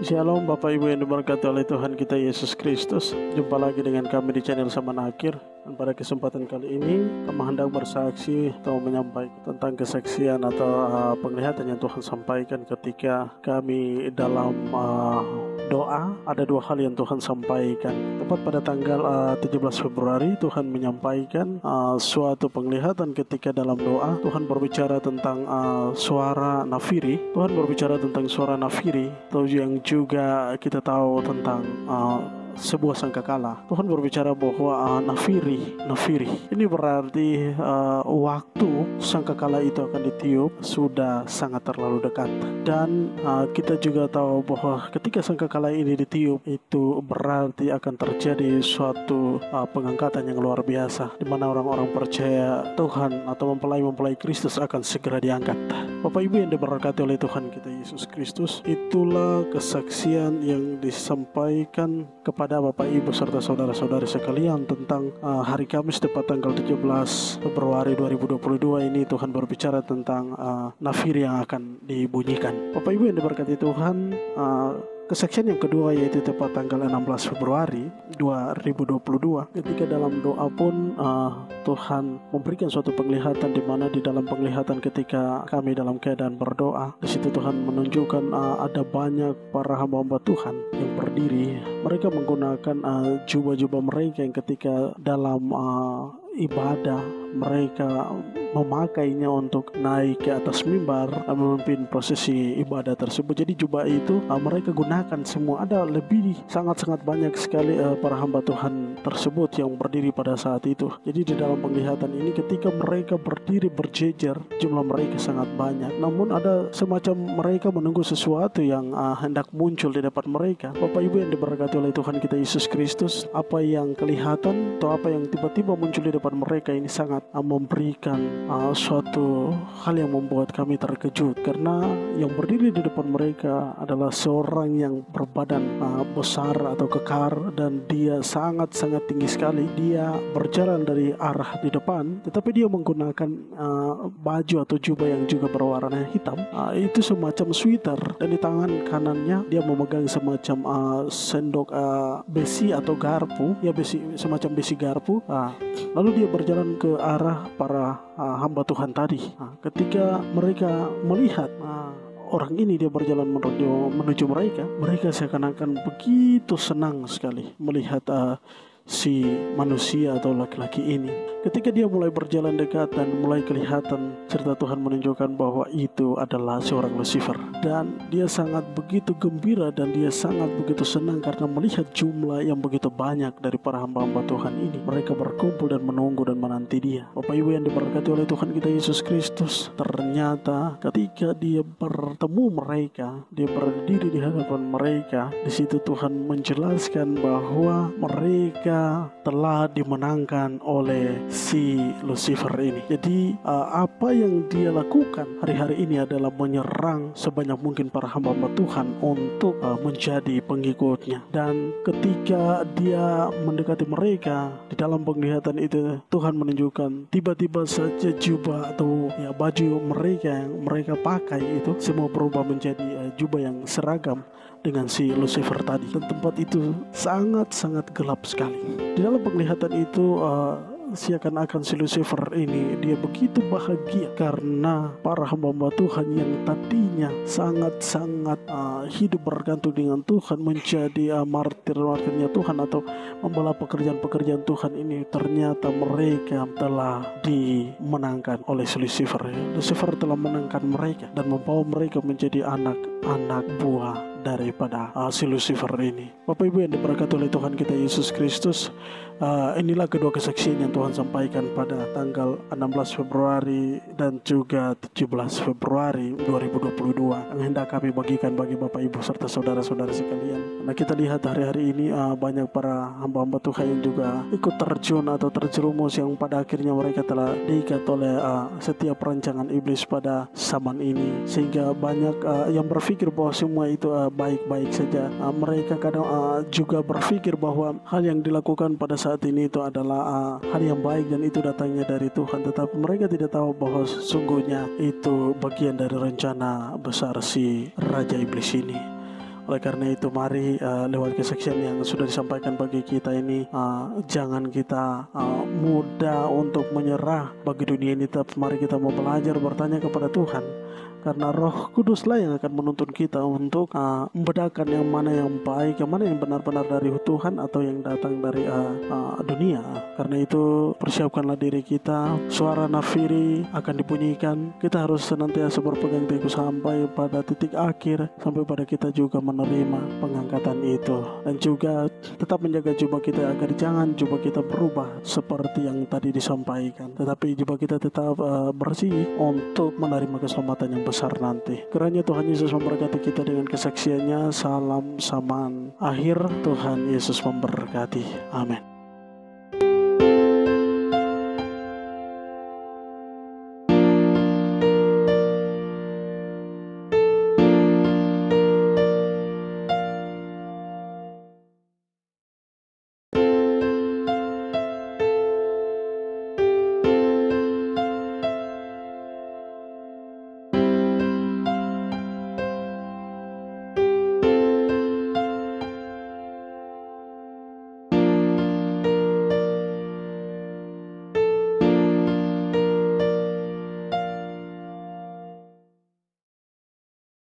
Shalom Bapak Ibu yang diberkati oleh Tuhan kita Yesus Kristus. Jumpa lagi dengan kami di channel Zaman Akhir. Dan pada kesempatan kali ini kami hendak bersaksi atau menyampaikan tentang kesaksian atau penglihatan yang Tuhan sampaikan ketika kami dalam doa. Ada dua hal yang Tuhan sampaikan. Tepat pada tanggal 17 Februari Tuhan menyampaikan suatu penglihatan ketika dalam doa. Tuhan berbicara tentang suara nafiri. Tuhan berbicara tentang suara nafiri, atau yang juga kita tahu tentang sebuah sangkakala. Tuhan berbicara bahwa nafiri ini berarti waktu sangkakala itu akan ditiup sudah sangat terlalu dekat. Dan kita juga tahu bahwa ketika sangkakala ini ditiup itu berarti akan terjadi suatu pengangkatan yang luar biasa, di mana orang-orang percaya Tuhan atau mempelai Kristus akan segera diangkat. Bapak Ibu yang diberkati oleh Tuhan kita Yesus Kristus, itulah kesaksian yang disampaikan kepada Bapak Ibu serta saudara-saudari sekalian tentang hari Kamis tepat tanggal 17 Februari 2022 ini. Tuhan berbicara tentang nafiri yang akan dibunyikan. Bapak Ibu yang diberkati Tuhan, kesaksian yang kedua yaitu tepat tanggal 16 Februari 2022 ketika dalam doa pun Tuhan memberikan suatu penglihatan, di mana di dalam penglihatan ketika kami dalam keadaan berdoa, di situ Tuhan menunjukkan ada banyak para hamba-hamba Tuhan yang berdiri. Mereka menggunakan jubah-jubah mereka yang ketika dalam ibadah mereka memakainya untuk naik ke atas mimbar dan memimpin prosesi ibadah tersebut. Jadi jubah itu mereka gunakan semua. Ada lebih sangat-sangat banyak sekali para hamba Tuhan tersebut yang berdiri pada saat itu. Jadi di dalam penglihatan ini ketika mereka berdiri berjejer, jumlah mereka sangat banyak. Namun ada semacam mereka menunggu sesuatu yang hendak muncul di depan mereka. Bapak Ibu yang diberkati oleh Tuhan kita Yesus Kristus, apa yang kelihatan atau apa yang tiba-tiba muncul di depan mereka ini sangat memberikan suatu hal yang membuat kami terkejut, karena yang berdiri di depan mereka adalah seorang yang berbadan besar atau kekar, dan dia sangat-sangat tinggi sekali. Dia berjalan dari arah di depan, tetapi dia menggunakan baju atau jubah yang juga berwarna hitam. Itu semacam sweater, dan di tangan kanannya dia memegang semacam sendok besi atau garpu, ya semacam besi garpu. Lalu dia berjalan ke arah para hamba Tuhan tadi. Ketika mereka melihat orang ini dia berjalan menuju mereka seakan-akan begitu senang sekali melihat si manusia atau laki-laki ini. Ketika dia mulai berjalan dekat dan mulai kelihatan, serta Tuhan menunjukkan bahwa itu adalah seorang Lucifer. Dan dia sangat begitu gembira dan dia sangat begitu senang karena melihat jumlah yang begitu banyak dari para hamba-hamba Tuhan ini. Mereka berkumpul dan menunggu dan menanti dia. Bapak Ibu yang diberkati oleh Tuhan kita Yesus Kristus, ternyata ketika dia bertemu mereka, dia berdiri di hadapan mereka, di situ Tuhan menjelaskan bahwa mereka telah dimenangkan oleh si Lucifer ini. Jadi apa yang dia lakukan hari-hari ini adalah menyerang sebanyak mungkin para hamba-hamba Tuhan untuk menjadi pengikutnya. Dan ketika dia mendekati mereka, di dalam penglihatan itu Tuhan menunjukkan tiba-tiba saja jubah atau baju mereka yang mereka pakai itu semua berubah menjadi jubah yang seragam dengan si Lucifer tadi. Dan tempat itu sangat-sangat gelap sekali. Di dalam penglihatan itu seakan-akan si Lucifer ini dia begitu bahagia karena para hamba-hamba Tuhan yang tadinya sangat-sangat hidup bergantung dengan Tuhan, menjadi martir-martirnya Tuhan atau membela pekerjaan-pekerjaan Tuhan ini, ternyata mereka telah dimenangkan oleh si Lucifer. Lucifer telah menangkan mereka dan membawa mereka menjadi anak-anak buah daripada si Lucifer ini. Bapak Ibu yang diberkati oleh Tuhan kita Yesus Kristus, inilah kedua kesaksian yang Tuhan sampaikan pada tanggal 16 Februari dan juga 17 Februari 2022 yang hendak kami bagikan bagi Bapak Ibu serta saudara-saudara sekalian. Nah, kita lihat hari-hari ini banyak para hamba-hamba Tuhan yang juga ikut terjun atau terjerumus, yang pada akhirnya mereka telah diikat oleh setiap rancangan iblis pada zaman ini, sehingga banyak yang berpikir bahwa semua itu baik-baik saja. Mereka kadang juga berpikir bahwa hal yang dilakukan pada saat ini itu adalah hal yang baik dan itu datangnya dari Tuhan, tetapi mereka tidak tahu bahwa sesungguhnya itu bagian dari rencana besar si Raja Iblis ini. Oleh karena itu mari lewat kesaksian yang sudah disampaikan bagi kita ini, jangan kita mudah untuk menyerah bagi dunia ini. Tetap mari kita mau belajar bertanya kepada Tuhan, karena Roh Kuduslah yang akan menuntun kita untuk membedakan yang mana yang baik, yang mana yang benar-benar dari Tuhan atau yang datang dari dunia. Karena itu persiapkanlah diri kita, suara nafiri akan dibunyikan. Kita harus senantiasa berpegang teguh sampai pada titik akhir, sampai pada kita juga menerima pengangkatan itu. Dan juga tetap menjaga jubah kita agar jangan jubah kita berubah seperti yang tadi disampaikan, tetapi jubah kita tetap bersih untuk menerima keselamatan yang besar nanti. Kiranya Tuhan Yesus memberkati kita dengan kesaksiannya. Salam saman akhir. Tuhan Yesus memberkati. Amin.